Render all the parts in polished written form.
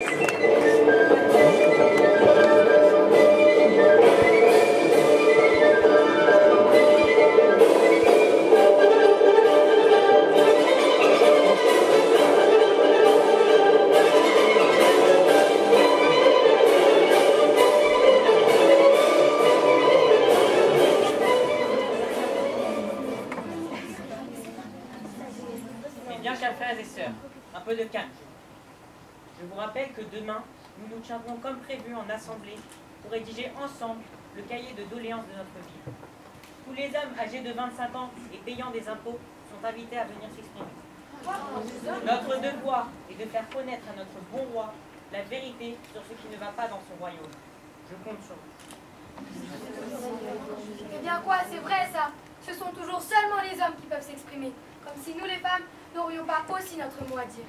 De calme. Je vous rappelle que demain, nous nous tiendrons comme prévu en assemblée pour rédiger ensemble le cahier de doléances de notre ville. Tous les hommes âgés de 25 ans et payant des impôts sont invités à venir s'exprimer. Notre devoir est de faire connaître à notre bon roi la vérité sur ce qui ne va pas dans son royaume. Je compte sur vous. Eh bien quoi, c'est vrai ça. Ce sont toujours seulement les hommes qui peuvent s'exprimer, comme si nous les femmes n'aurions pas aussi notre mot à dire.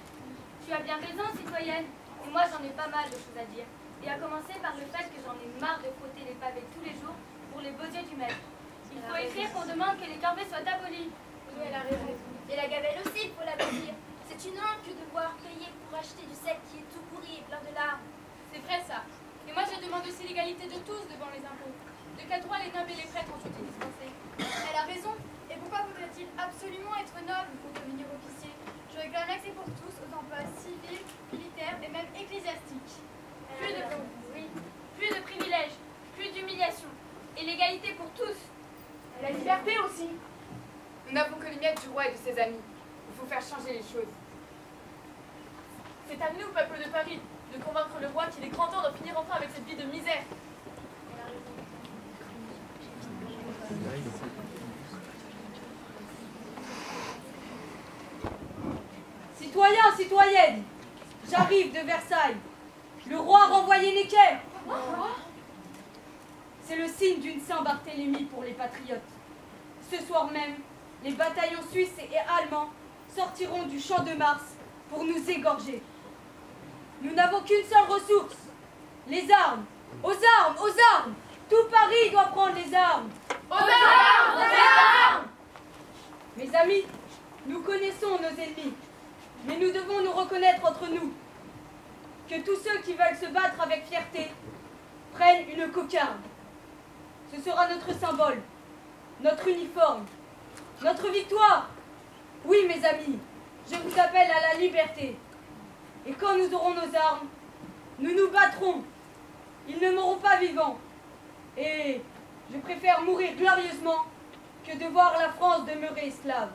Tu as bien raison, citoyenne. Et moi, j'en ai pas mal de choses à dire. Et à commencer par le fait que j'en ai marre de frotter les pavés tous les jours pour les beaux yeux du maître. Il faut écrire qu'on demande que les corvées soient abolies. Oui, elle a raison. Et la gabelle aussi, il faut l'abolir. C'est une honte que de devoir payer pour acheter du sel qui est tout pourri et plein de larmes. C'est vrai ça. Et moi, je demande aussi l'égalité de tous devant les impôts. De quel droit les nobles et les prêtres ont été dispensés? Elle a raison. Et pourquoi voudrait-il absolument être noble pour devenir officier? Je réclame l'accès pour tous aux emplois civils, militaires et même ecclésiastiques. Plus de privilèges, plus d'humiliation. Et l'égalité pour tous. Et la liberté aussi. Nous n'avons que les miettes du roi et de ses amis. Il faut faire changer les choses. C'est à nous, peuple de Paris, de convaincre le roi qu'il est grand temps de finir enfin avec cette vie de misère. Citoyens, citoyennes, j'arrive de Versailles. Le roi a renvoyé Necker. C'est le signe d'une Saint-Barthélemy pour les patriotes. Ce soir même, les bataillons suisses et allemands sortiront du champ de Mars pour nous égorger. Nous n'avons qu'une seule ressource, les armes. Aux armes, aux armes! Tout Paris doit prendre les armes. Aux armes! Aux armes! Mes amis, nous connaissons nos ennemis, mais nous devons nous reconnaître entre nous. Que tous ceux qui veulent se battre avec fierté prennent une cocarde. Ce sera notre symbole, notre uniforme, notre victoire. Oui, mes amis, je vous appelle à la liberté. Et quand nous aurons nos armes, nous nous battrons. Ils ne mourront pas vivants. Et je préfère mourir glorieusement que de voir la France demeurer esclave.